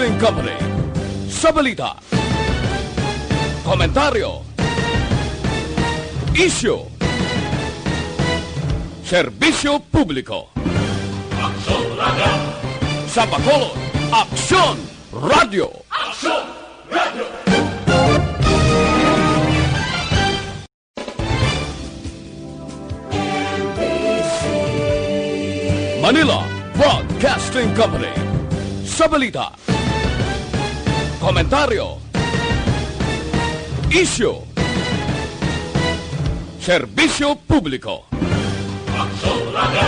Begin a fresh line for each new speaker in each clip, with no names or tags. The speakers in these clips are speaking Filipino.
Broadcasting Company. Sa balita, komentaryo, isyu, serbisyo publiko. Aksyon Radio! Sa Bacolod, Aksyon Radio! Aksyon Radio! Manila Broadcasting Company. Sa balita, komentaryo, isyu, serbisyo publiko. Aksyon Radio!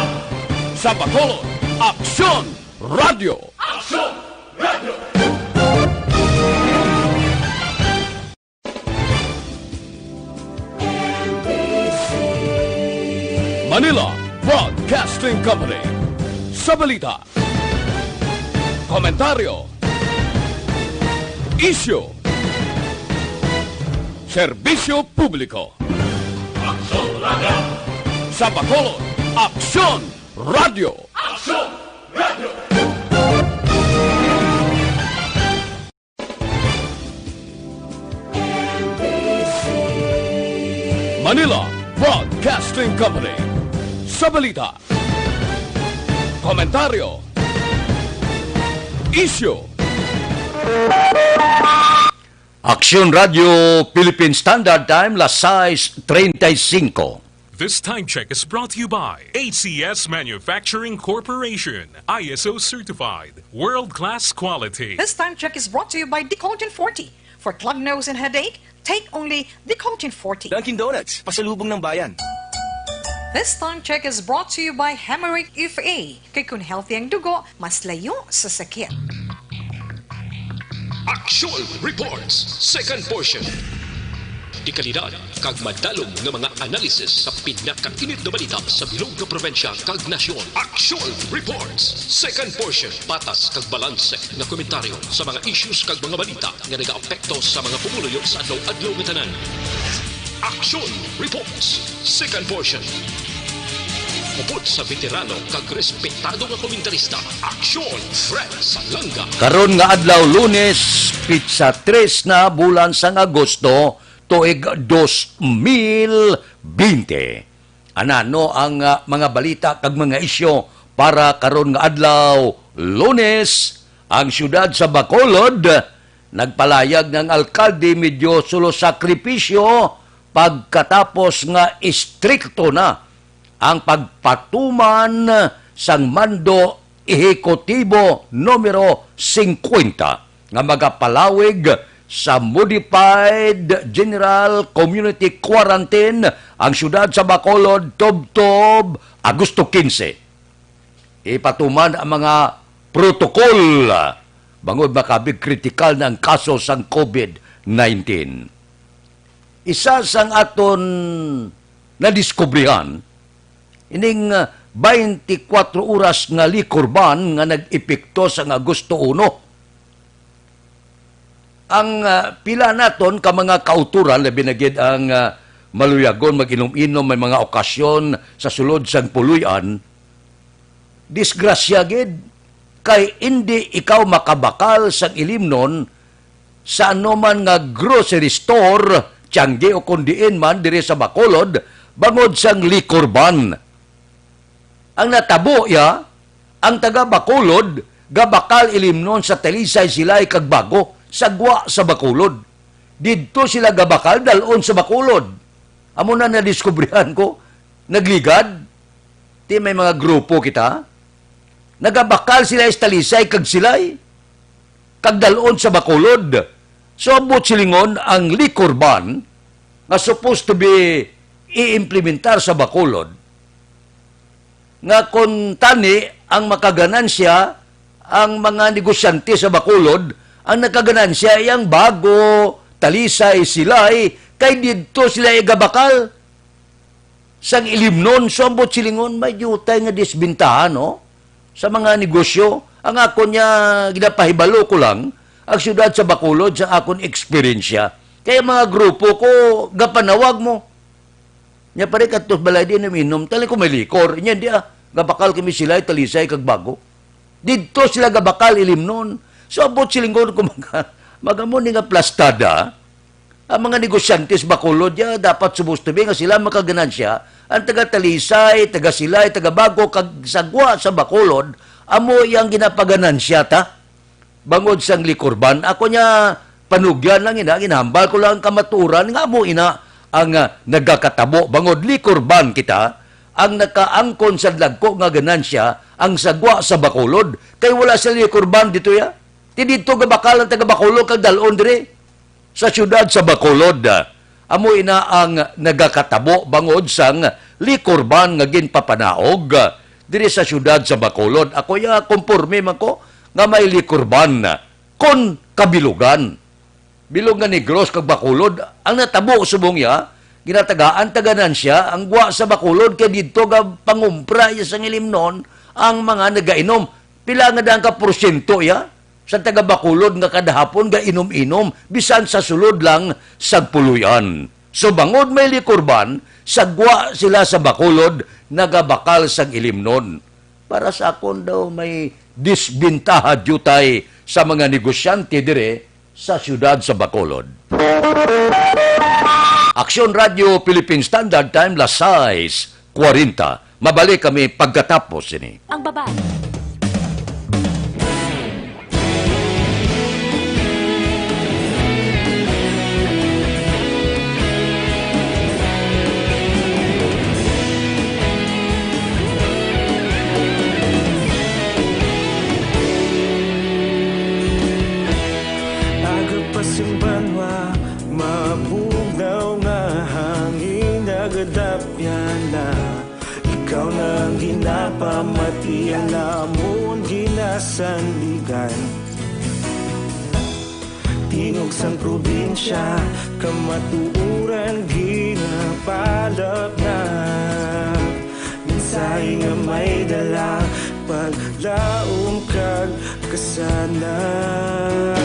Sa Bacolod, Aksyon Radio! Aksyon Radio! Manila Broadcasting Company. Sa balita, komentaryo, isyu, serbisyo publiko. Aksyon Radio! Sa Bacolod, Aksyon Radio! Aksyon Radio! Manila Broadcasting Company. Sa balita, komentaryo, isyu,
Aksyon Radio Philippine Standard Time, las 6:35.
This time check is brought to you by ACS Manufacturing Corporation, ISO certified, world-class quality.
This time check is brought to you by Decotin 40. For clog nose and headache, take only Decotin 40.
Dunkin' Donuts, pasalubong ng bayan.
This time check is brought to you by Hemorrhoid FA. Kaya kung healthy ang dugo, mas layo sa sakit.
Aksyon Reports, second portion. Di kalidad, kag madalong ng mga analisis sa pinakainit na balita sa bilog na probinsya kag nasyon. Aksyon Reports, second portion. Patas kag balanse na komentaryo sa mga issues kag mga balita nga nag-aapekto sa mga pumuluyo sa adlaw-adlaw nga tanan. Aksyon Reports, second portion. Upod sa veterano kag respetado nga komentarista, Aksyon Fred Salanga.
Karon nga adlaw Lunes, pitsa 3 na bulan sang Agosto, tuig 2020. Anano ang mga balita kag mga isyu para karon nga adlaw Lunes? Ang syudad sa Bacolod nagpalayag ng alkalde medyo sulo sakripisyo pagkatapos nga istrikto na ang pagpatuman sang mando ehekutibo numero 50 nga magapalawig sa Modified General Community Quarantine ang syudad sa Bacolod tubtob Agosto 15. Ipatuman ang mga protokol bangod makabig kritikal ng kaso sang COVID-19. Isa sang aton nadiskubrihan ining 24 oras nga likurban nga nag-epekto sa Agosto 1. Ang pila naton ka mga kauturan, labi na gid ang maluyagon, mag-inom-inom, may mga okasyon sa sulod sang puluyan, disgrasya gid, kay hindi ikaw makabakal sang ilimnon sa anuman nga grocery store, tiyangge o kundiin man, dire sa Bacolod, bangod sang likurban. Ang natabo ang taga Bacolod, gabakal ilimnon sa Talisay Silay kag Bago, sagwa sa Bacolod. Dito sila gabakal dalon sa Bacolod. Amo na nadiskubrihan ko, nagligad, ti may mga grupo kita, nagabakal sila sa Talisay kag Silay, kag dalon sa Bacolod. So, abot silingon ang liquor ban na supposed to be i-implementar sa Bacolod, nga kung tani ang makaganansya ang mga negosyante sa Bacolod, ang nakaganansya yang Bago, Talisay, Silay, kay dito sila igabakal sang ilimnon, sombot silingon, may jutay nga disbintahan, no? Sa mga negosyo. Ang ako niya, ginapahibalo ko lang, ang syudad sa Bacolod, sa akong eksperyensya. Kaya mga grupo ko, gapanawag mo. Nya pare katos balay din minom, tali ko may likor. Nya di gabakal kami sila, Talisay, kag Bago. Dito sila gabakal ilimnon. So, abot silingon ko magamon nga plastada, ang mga negosyante sa Bacolod, dapat sumustubi nga sila makaganansya, ang taga-Talisay, taga-Silay, taga-Bago, kag-sagwa sa Bacolod, amo yang ginapaganansya ta, bangod sang likurban. Ako niya, panugyan lang ginahambal ko lang kamaturan, nga amo ang nagkakatabo, bangod likurban kita, ang nakaangkon sa lagko nga ganansya, ang sagwa sa Bacolod, kay wala sa likurban dito ya. Ti dito ga bakal ang taga Bacolod kag dalon dire sa syudad sa Bacolod. Amo ang nagakatabo bangod sang likurban nga ginpapanaog dire sa syudad sa Bacolod. Ako ya konporme man ko nga may likurban kon kabilugan. Bilog nga Negros kag Bacolod ang natabo subong ya ginatagaan taganan siya ang gwa sa Bacolod kay didto ga pangumpra ya sang ilimnon ang mga nagainom. Pila nga dang ka porsyento ya sa taga Bacolod nga kada hapon ga inom-inom bisan sa sulod lang sa puluyan. So bangod may likurban, sagwa sila sa Bacolod nagabakal sang ilimnon. Para sa akon daw may disbintaha jutay sa mga negosyante dire sa siyudad sa Bacolod. Aksyon Radio Philippine Standard Time, las 6:40. Mabalik kami pagkatapos ini.
Ang babae.
Simbanwa, mabugaw nga hangin nagadapyan na ikaw nang ginapamatian namon ginasandigan. Tingog sang probinsya, kamatuuran ginapalap na minsay nga may dala paglaom kag kasanag.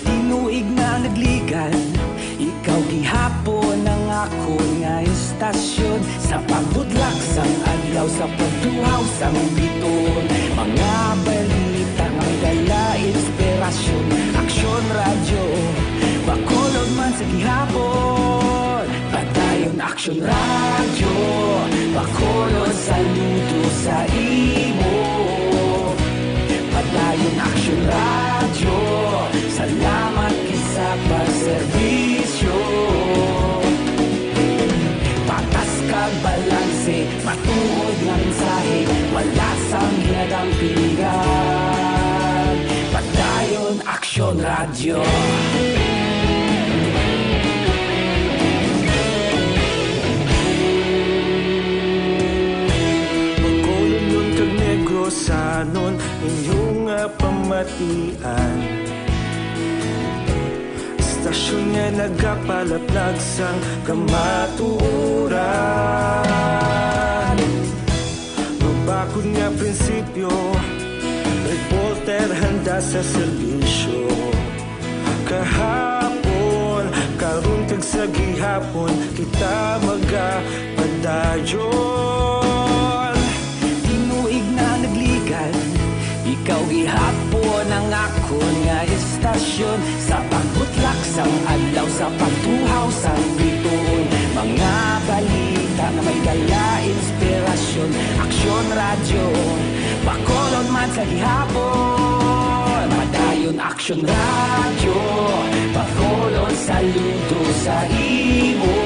Tinuig na nagligan, ikaw gihapon ang ako nga istasyon. Sa pagdudlak sang adlaw, sa pagtuhaw sang biton, mga balita nga may dala inspirasyon. Aksyon radyo, Bacolod man sa gihapon. Padayon aksyon radyo, Bacolod saludo sa imo. Padayon aksyon radyo, salamat sa pagserbisyo. Patas kag balanse, matuod nga mensahe, wala sang hinadang pilihan. Padayon aksyon radyo.
Bacolod nun kag Negros sanon inyong pamatian. Stasyon nga nagapalaplag sang kamaturan. Mabakod nga prinsipyo, reporter handa sa serbisyo. Kahapon, karon kag sa gihapon, kita magapadayon.
Tinuig na nagligan, ikaw gihapon ang ako nga istasyon. Sa pagbutlak sang adlaw, sa pagtuhaw sang biton, mga balita na may dala inspirasyon. Aksyon radyo, Bacolod man sa gihapon. Padayon aksyon radyo, Bacolod saludo sa imo.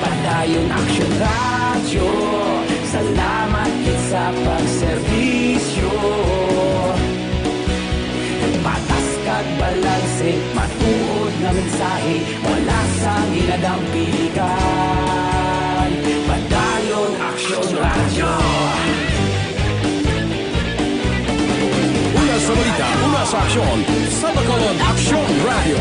Padayon aksyon radyo, salamat sa pagserbisyo. Patas kag balanse, matuod na mensahe, wala sang hinadang pilikan. Padayon aksyon radyo.
Una sa balita, una sa aksyon, sa Bacolod Aksyon Radio.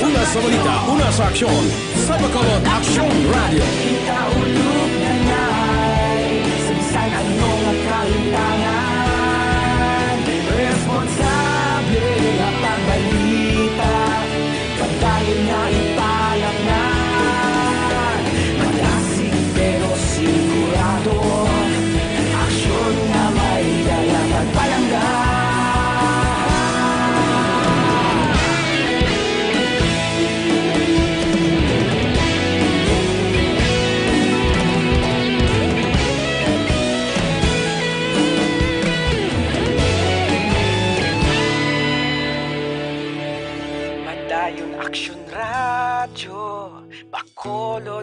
Una sa balita, una sa aksyon, sa Bacolod Aksyon Radio.
Kita ulog na na'y sabisan ano nga kalintangan. Responsable nga pagbalita, pagdayon na ipalap na. Malasig pero sigurado,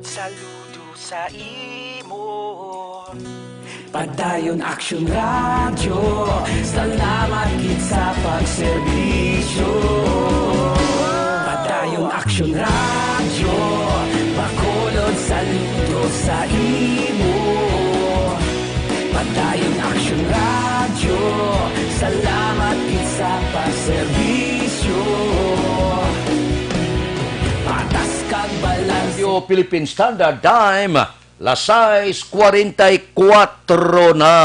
saludo sa imo.
Padayon Action Radio, salamat gid sa pagserbisyo. Padayon Action Radio, Bacolod saludo sa imo. Padayon Action Radio, salamat gid sa pagserbisyo. Patas kag balance.
Radio Philippine Standard Time, las 6:44 na.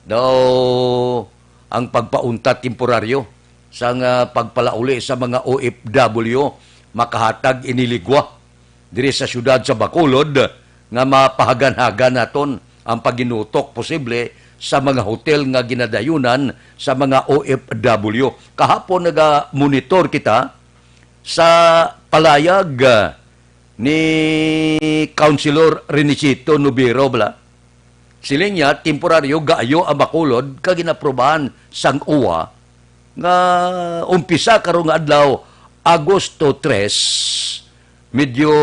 Daw ang pagpaunta temporaryo sa pagpalauli sa mga OFW makahatag iniligwa diri sa syudad sa Bacolod nga mapahagan-hagan naton ang paginutok posible sa mga hotel nga ginadayunan sa mga OFW. Kahapon naga-monitor kita sa palayag ni Councilor Renicito Nubiro bala. Siling niya, temporaryo gaayo ang Bacolod kag ginaprobahan sang uwa nga umpisa karong adlaw Agosto 3 medyo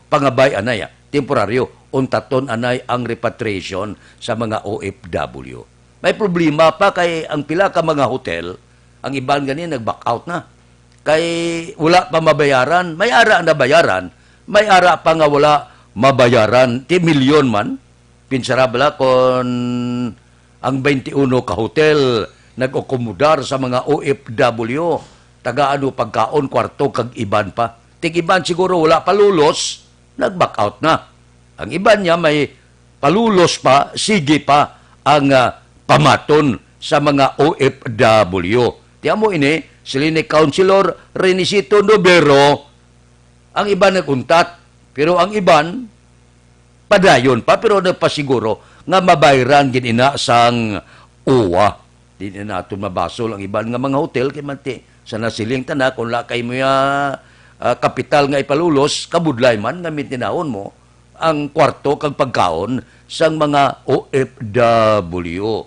pangabay anay temporaryo untaton anay ang repatriation sa mga OFW. May problema pa kay ang pila ka mga hotel, ang iban gani nag-back out na. Kay wala pa mabayaran, may ara na bayaran, may ara pa nga wala mabayaran, 10 milyon man. Pinsarabla kon ang 21 ka hotel nag-akomodar sa mga OFW, taga-ano pagkaon, kwarto, kag iban pa. Tig-iban siguro wala palulos, nag-back out na. Ang iban niya may palulos pa, sige pa ang pamaton sa mga OFW. Tiyan mo ini, sila ni Councilor Renicito Nubero, ang iban nag-untat, pero ang iban, padayon pa, pero nagpasiguro nga mabayran ginina sang uwa. Di na natin mabasol ang iban nga mga hotel, kay mati, sa nasiling tana, kung lakay mo kapital nga ipalulos, kabudlay man, nga mitinahon mo, ang kwarto kag pagkaon sang mga OFW.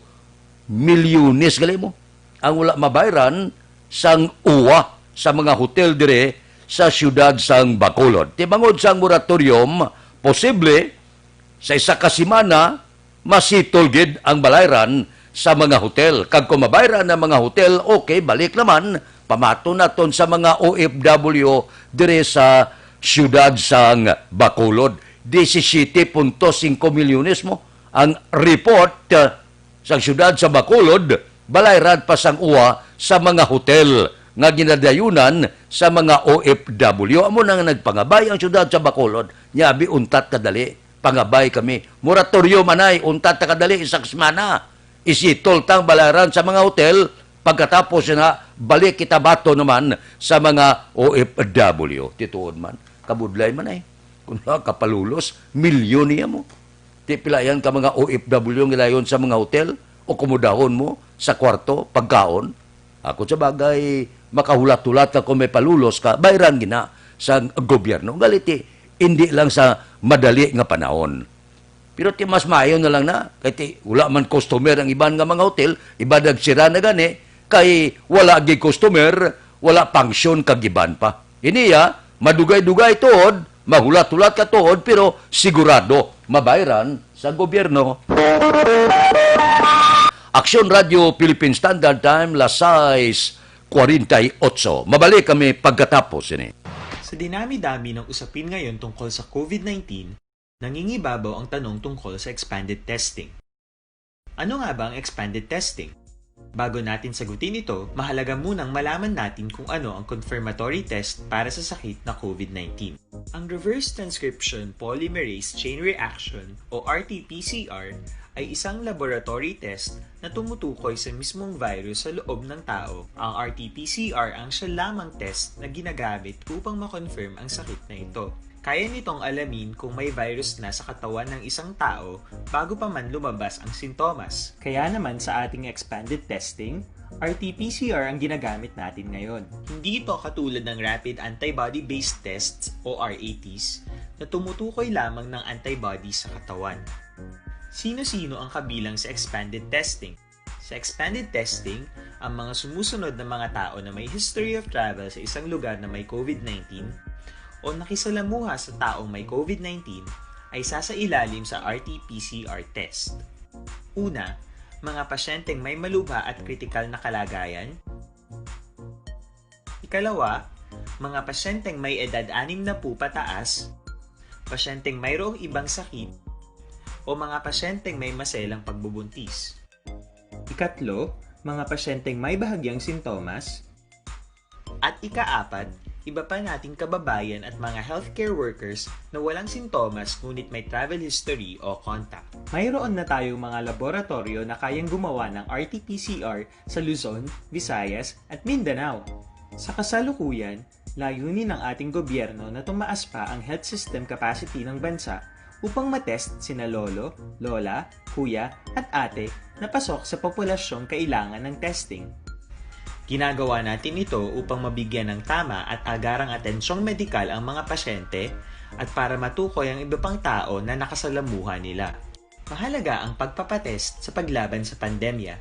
Milyones gali mo ang wala mabayran sang uwa sa mga hotel dire sa siyudad sang Bacolod. Tibangod sang moratorium, posible sa isa ka semana masitol gid ang balayran sa mga hotel. Kag kung mabayran ang mga hotel, okay, balik naman pamato naton sa mga OFW dire sa siyudad sang Bacolod. 17.5 milyones mo ang report sa siyudad sa Bacolod, balayran pa sang uwa sa mga hotel nga ginadayunan sa mga OFW. Amo nang nagpangabay ang siyudad sa Bacolod, nyabi untat kadali, pangabay kami. Moratoryo manay, untat kadali, isang semana. Isitol tang balayran sa mga hotel, pagkatapos na balik kita bato naman sa mga OFW. Tituod man, kabudlay man ay. Kung kapalulos, milyon niya mo. Di pilayan ka mga OFW ngayon sa mga hotel o kumudahon mo sa kwarto, pagkaon. Ako sa bagay, makahulat-hulat ka kung may palulos ka, bayran gina sa gobyerno. Galiti, hindi lang sa madali nga panahon. Pero ti mas maayo na lang na, kaya wala man customer ang iban nga mga hotel, iba nagsira na gani, kay wala gi customer, wala pangsyon kagiban pa. Iniya, madugay-dugay tuod, mahulat-hulat ka tuod, pero sigurado mabayran sa gobyerno. Aksyon Radio Philippine Standard Time, las 6:48. Mabalik kami pagkatapos ini.
Sa dinami-dami ng usapin ngayon tungkol sa COVID-19, nangingibabaw ang tanong tungkol sa expanded testing. Ano nga ba ang expanded testing? Bago natin sagutin ito, mahalaga munang malaman natin kung ano ang confirmatory test para sa sakit na COVID-19. Ang reverse transcription polymerase chain reaction o RT-PCR ay isang laboratory test na tumutukoy sa mismong virus sa loob ng tao. Ang RT-PCR ang siya lamang test na ginagamit upang makonfirm ang sakit na ito. Kaya nitong alamin kung may virus na sa katawan ng isang tao bago pa man lumabas ang sintomas. Kaya naman sa ating expanded testing, RT-PCR ang ginagamit natin ngayon. Hindi ito katulad ng Rapid Antibody-Based Tests o RATs na tumutukoy lamang ng antibodies sa katawan. Sino-sino ang kabilang sa expanded testing? Sa expanded testing, ang mga sumusunod na mga tao na may history of travel sa isang lugar na may COVID-19 o nakisalamuha sa taong may COVID-19 ay sasailalim sa RT-PCR test. Una, mga pasyenteng may malubha at kritikal na kalagayan. Ikalawa, mga pasyenteng may edad 60 pataas, pasyenteng mayroong ibang sakit, o mga pasyenteng may maselang pagbubuntis. Ikatlo, mga pasyenteng may bahagyang sintomas. At ikaapat, iba pa nating kababayan at mga healthcare workers na walang sintomas ngunit may travel history o contact. Mayroon na tayong mga laboratorio na kayang gumawa ng RT-PCR sa Luzon, Visayas at Mindanao. Sa kasalukuyan, layunin ng ating gobyerno na tumaas pa ang health system capacity ng bansa upang matest sina lolo, lola, kuya at ate na pasok sa populasyong kailangan ng testing. Ginagawa natin ito upang mabigyan ng tama at agarang atensyong medikal ang mga pasyente at para matukoy ang iba pang tao na nakasalamuha nila. Mahalaga ang pagpapatest sa paglaban sa pandemya,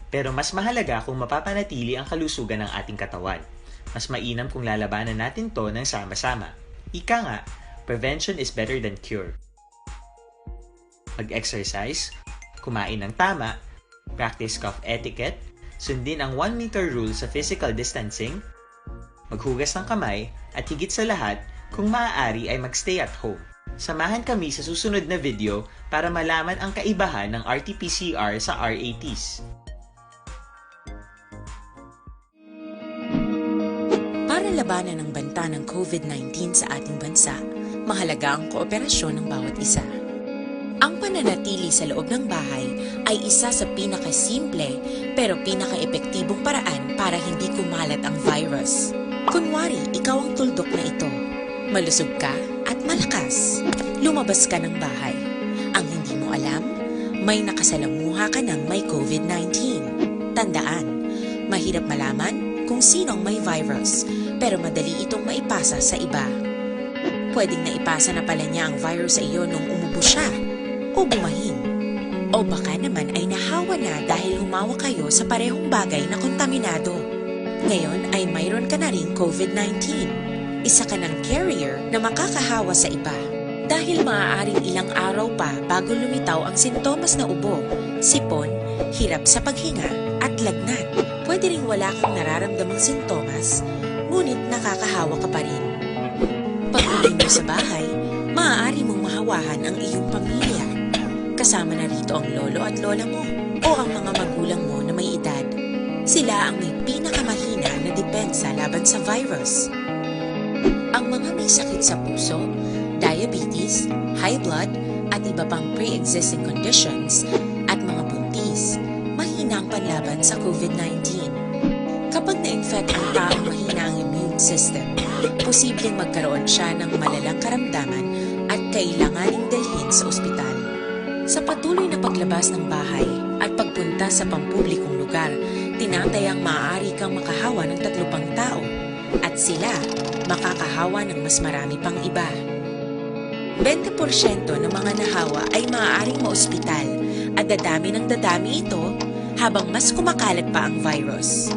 pero mas mahalaga kung mapapanatili ang kalusugan ng ating katawan. Mas mainam kung lalabanan natin to ng sama-sama. Ika nga, prevention is better than cure. Mag-exercise, kumain ng tama, practice cough etiquette, sundin ang 1 meter rule sa physical distancing, maghugas ng kamay, at higit sa lahat, kung maaari ay magstay at home. Samahan kami sa susunod na video para malaman ang kaibahan ng RT-PCR sa RATs.
Para labanan ang banta ng COVID-19 sa ating bansa, mahalaga ang kooperasyon ng bawat isa. Ang pananatili sa loob ng bahay ay isa sa pinakasimple pero pinaka-epektibong paraan para hindi kumalat ang virus. Kunwari, ikaw ang tuldok na ito. Malusog ka at malakas. Lumabas ka ng bahay. Ang hindi mo alam, may nakasalamuha ka ng may COVID-19. Tandaan, mahirap malaman kung sinong may virus, pero madali itong maipasa sa iba. Pwedeng naipasa na pala niya ang virus sa iyo nung umubo siya, o bumahin. O baka naman ay nahawa na dahil humawa kayo sa parehong bagay na kontaminado. Ngayon ay mayroon ka na ring COVID-19. Isa ka ng carrier na makakahawa sa iba. Dahil maaaring ilang araw pa bago lumitaw ang sintomas na ubo, sipon, hirap sa paghinga at lagnat. Pwede ring wala kang nararamdamang sintomas, ngunit nakakahawa ka pa rin. Pag-uwi mo sa bahay, maaari mong mahawahan ang iyong pamilya. Kasama na rito ang lolo at lola mo o ang mga magulang mo na may edad. Sila ang may pinakamahina na depensa laban sa virus. Ang mga may sakit sa puso, diabetes, high blood, at iba pang pre-existing conditions at mga buntis, mahina ang panlaban sa COVID-19. Kapag na-infect ang taong mahina ang immune system, posibleng magkaroon siya ng malalang karamdaman at kailanganing dalhin sa ospital. Sa patuloy na paglabas ng bahay at pagpunta sa pampublikong lugar, tinatayang maaari kang makahawa ng 3 pang tao at sila makakahawa ng mas marami pang iba. 20% ng mga nahawa ay maaaring maospital at dadami ng dadami ito habang mas kumakalat pa ang virus.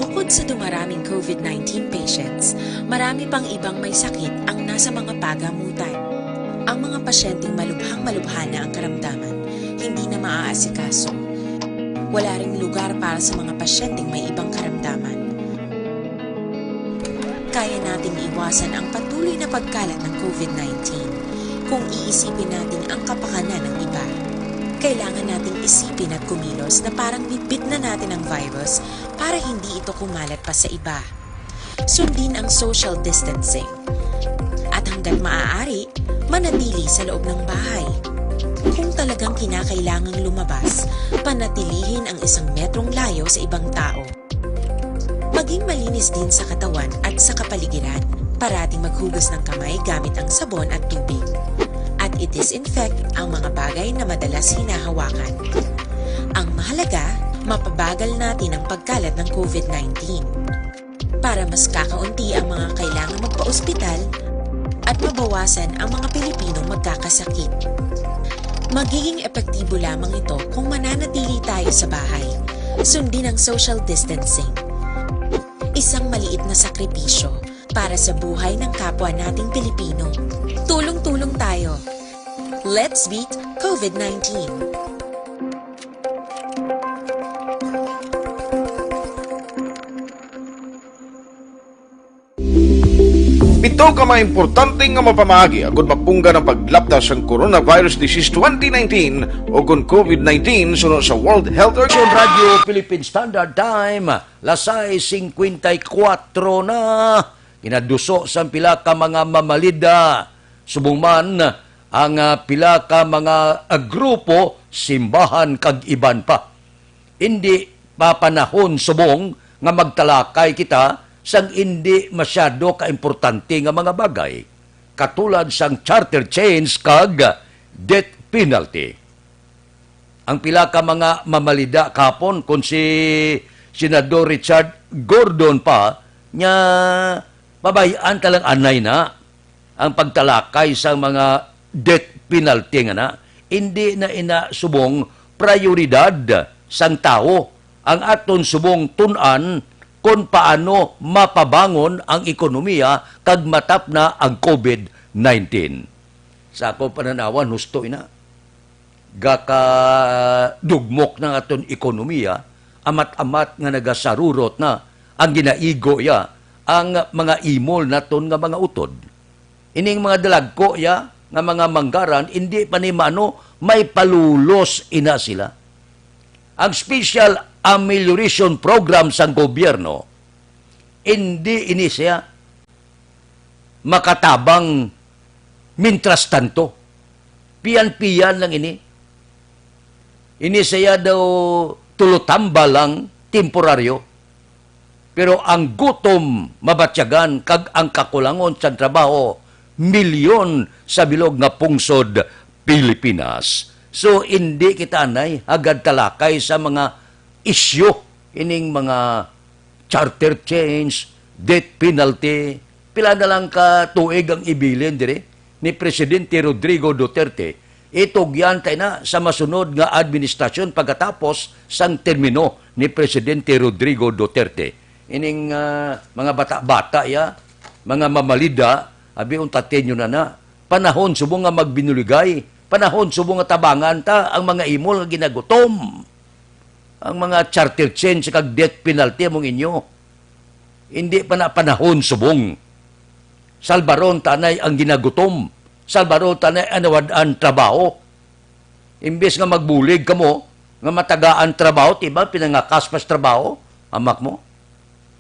Bukod sa dumaraming COVID-19 patients, marami pang ibang may sakit ang nasa mga pagamutan. Ang mga pasyenteng malubhang-malubha na ang karamdaman, hindi na maaasikaso. Wala ring lugar para sa mga pasyenteng may ibang karamdaman. Kaya nating iwasan ang patuloy na pagkalat ng COVID-19 kung iisipin natin ang kapakanan ng iba. Kailangan nating isipin at kumilos na parang bitbit na natin ang virus para hindi ito kumalat pa sa iba. Sundin ang social distancing. At hanggat maaari, manatili sa loob ng bahay. Kung talagang kinakailangang lumabas, panatilihin ang 1 metrong layo sa ibang tao. Maging malinis din sa katawan at sa kapaligiran. Parating maghugas ng kamay gamit ang sabon at tubig. At i-disinfect ang mga bagay na madalas hinahawakan. Ang mahalaga, mapabagal natin ang pagkalat ng COVID-19. Para mas kakaunti ang mga kailangang magpa-ospital at mabawasan ang mga Pilipinong magkakasakit. Magiging epektibo lamang ito kung mananatili tayo sa bahay. Sundin ang social distancing. Isang maliit na sakripisyo, para sa buhay ng kapwa nating Pilipino. Tulong-tulong tayo. Let's beat COVID-19.
Pito ka mga importante nga mapamagi agud mapungga ng paglaptas ang Coronavirus Disease 2019 o kung COVID-19 sunod sa World Health
Action
Organization.
Radio Philippine Standard Time, lasay 54 na. Inaduso sa pila ka mga mamalida. Subong man ang pila ka mga grupo, simbahan kag iban pa. Hindi pa panahon subong nga magtalakay kita sang hindi masyado kaimportante nga mga bagay, katulad sang charter change kag death penalty. Ang pila ka mga mamalida kapon kung si Senador Richard Gordon pa nya babayaan talang anay na ang pagtalakay sa mga death penalty nga na, hindi na inasubong prioridad sang tao ang aton subong tunan kung paano mapabangon ang ekonomiya kag matap na ang COVID-19. Sa akong pananawan, husto ina. Gakadugmok ng aton ekonomiya, amat-amat nga nagasarurot na ang ginaigo ya, ang mga imol naton nga mga utod. Ining mga dalagko ya, nga mga manggaran, hindi pa ni mano, may palulos ina sila. Ang Special Amelioration Program sa gobyerno, hindi ini siya makatabang mintras tanto. Piyan-piyan lang ini. Ini siya daw tulutamba lang, temporaryo. Pero ang gutom mabatyagan kag ang kakulangon sa trabaho, milyon sa bilog nga pungsod Pilipinas. So, hindi kita anay agad talakay sa mga isyu, ining mga charter change, death penalty. Pila na lang ka tuig ang ibilin dire ni Presidente Rodrigo Duterte. Itugyan tayo na sa masunod nga administrasyon pagkatapos sang termino ni Presidente Rodrigo Duterte. Ining mga bata-bata ya, mga mamalida, abi untatin nyo na panahon subong nga magbinuligay, panahon subong nga tabangan ta ang mga imol nga ginagutom. Ang mga charter change kag death penalty mong inyo. Hindi pa na panahon subong. Salbaron tanay ang ginagutom. Salbaron tanay anawad-an trabaho. Imbes nga magbulig ka mo, nga matagaan trabaho, tiba pinangakas pas trabaho, amak mo.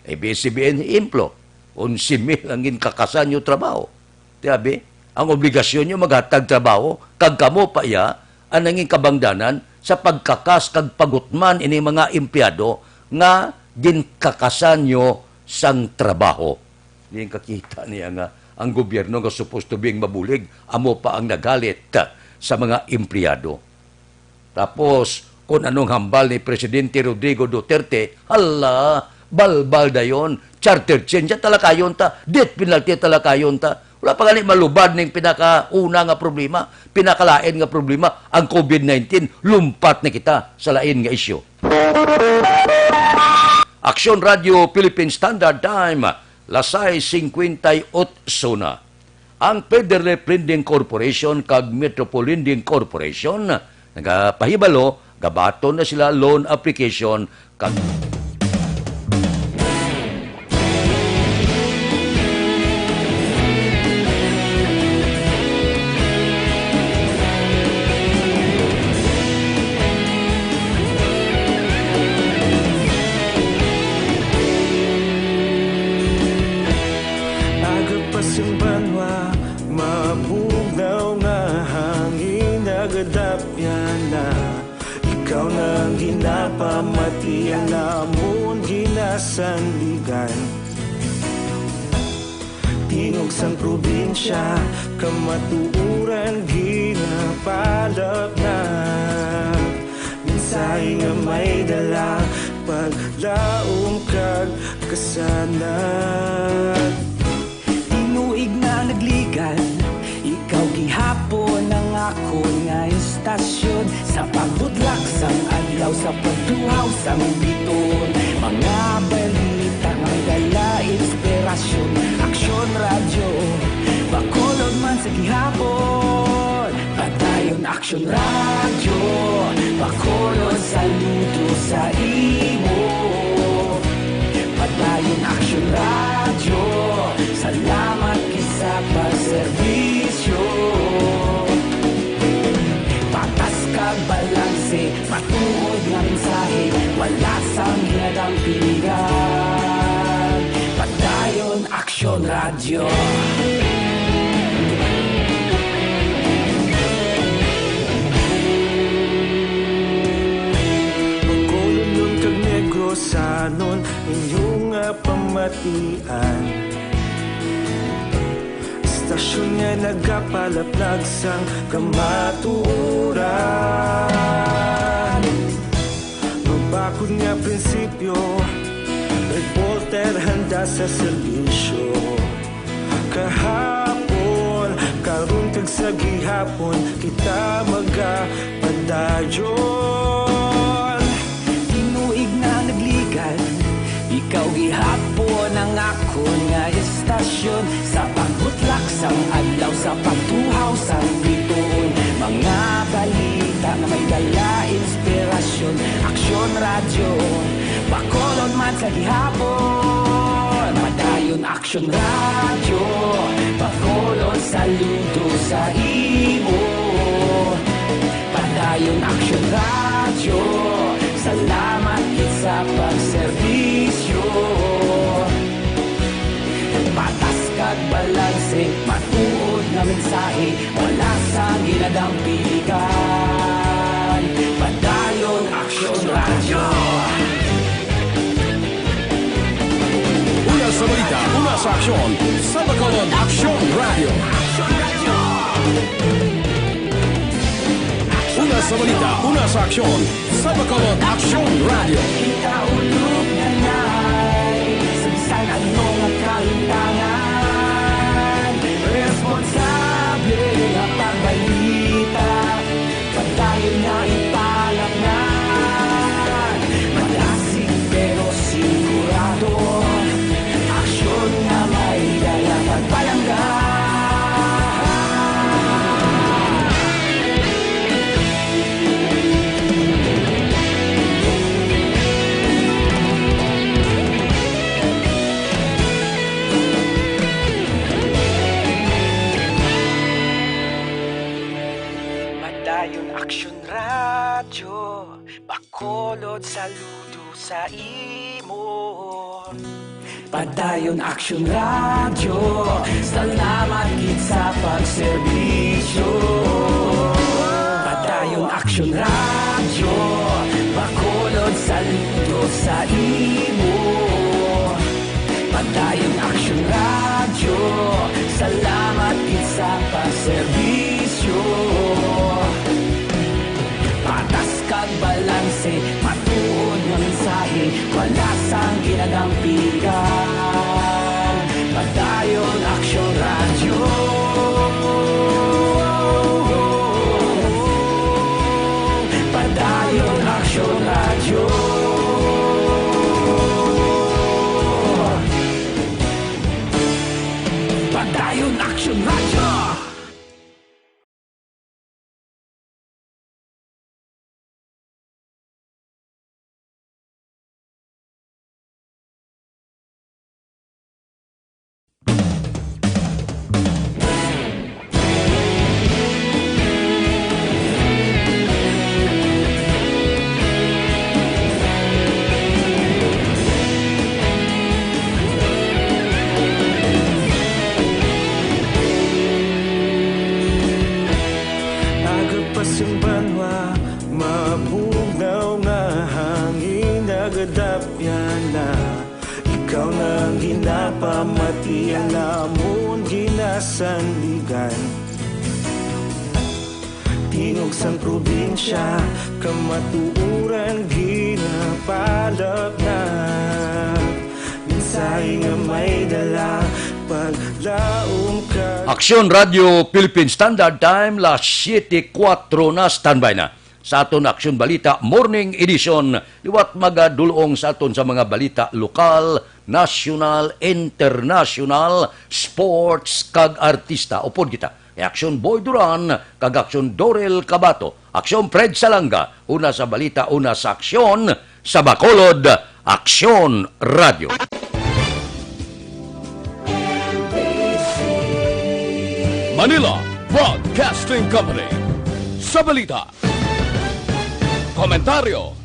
ABS-CBN implo. 11,000 ang kakasan nyo trabaho. Tiyabi, ang obligasyon nyo maghatag trabaho, kag kamo pa ya, ang nanging kabangdanan, sa pagkakas kag pagutman ini mga empleyado nga ginkakasan nyo sang trabaho. Hindi kakita niya nga ang gobyerno nga supposed to being mabulig, amo pa ang nagalit sa mga empleyado. Tapos, kung anong hambal ni Presidente Rodrigo Duterte, hala, balbal dayon, charter change, talakayon ta, death penalty talakayon ta. Wala pa gani malubad ng pinakauna nga problema, pinakalain nga problema, ang COVID-19, lumpat na kita sa lain nga isyu. Action Radio Philippine Standard Time, lasay 58 na. Ang Federal Lending Corporation kag Metropole Lending Corporation, nagapahibalo, gabaton na sila loan application kag
Pamatian namon ginasandigan. Tingog sang probinsya, kamatuuran ginapalap na. Minsay nga may dala, paglaom kag kasanat.
Tinuig na nagligan, ikaw gihapon ang ako nga istasyon. Sa pagdudlak sang adlaw, sa pagtuhaw sang biton, mga balita nga dala, inspirasyon istasyon, aksyon radyo, bakulod man sa gihapon. Padayon aksyon radyo, bakulod saludo sa imo. Padayon aksyon radyo, salamat kisa pagserbisyo. Patas kag balanse, matuod nga mensahe, wala sang hinadang pilihan. Padayon aksyon radyo.
Sanon inyong pamatian, istasyon nga nagapalaplag sang kamaturan. Mabakod nga prinsipyo, reporter handa sa serbisyo. Kahapon, karon kag sa gihapon, kita magapadayon.
Ikaw gihapon ang ako nga istasyon, sa pagbutlak sang adlaw, sa pagtuhaw sang bituon. Mga balita na may dala inspirasyon, aksyon radyo, bakolod man sa gihapon. Padayon aksyon radyo, bakolod saludo sa imo. Padayon aksyon radyo, salamat sa pagserbisyo. Patas kag balanse, matuod na mensahe, wala sang ginadang pilihan. Padayon aksyon radyo.
Una sa balita, una sa aksyon, sa Bacolod Aksyon Radio. Una sa balita, una sa aksyon, sa Bacolod Aksyon Radio.
Kita ulog na na'y sabisan anong kalintangan. Responsable na pagbalita, padayon na ipalaknan. Malasig pero sigurado, aksyon na may dala pagpalanggan. Aksyon radyo, bakolod saludo sa imo. Padayon aksyon radyo, salamat gid sa pagserbisyo. Padayon aksyon radyo, bakolod saludo sa imo. Padayon aksyon radyo, salamat gid sa pagserbisyo. Patas kag balanse, matuod nga mensahe, wala sang ginadang pilihan. Padayon aksyon radyo. Padayon aksyon radyo. Padayon aksyon radyo.
Ikaw nang ginapamatian, namon ginasandigan. Tingog sang probinsya, kamatuuran ginapalap na. Minsay nga may dala, paglaom ka.
Aksyon Radio Philippine Standard Time, las 7:04 na, standby na. sa aton Aksyon Balita Morning Edition. Liwat magadulong sa aton sa mga balita lokal, national, international, sports, kag artista. Upod kita. Aksyon Boy Duran, kag Aksyon Dorel Cabato. Aksyon Fred Salanga, una sa balita, una sa aksyon, sa Bacolod, Aksyon Radio.
Manila Broadcasting Company. Sa balita. Komentaryo,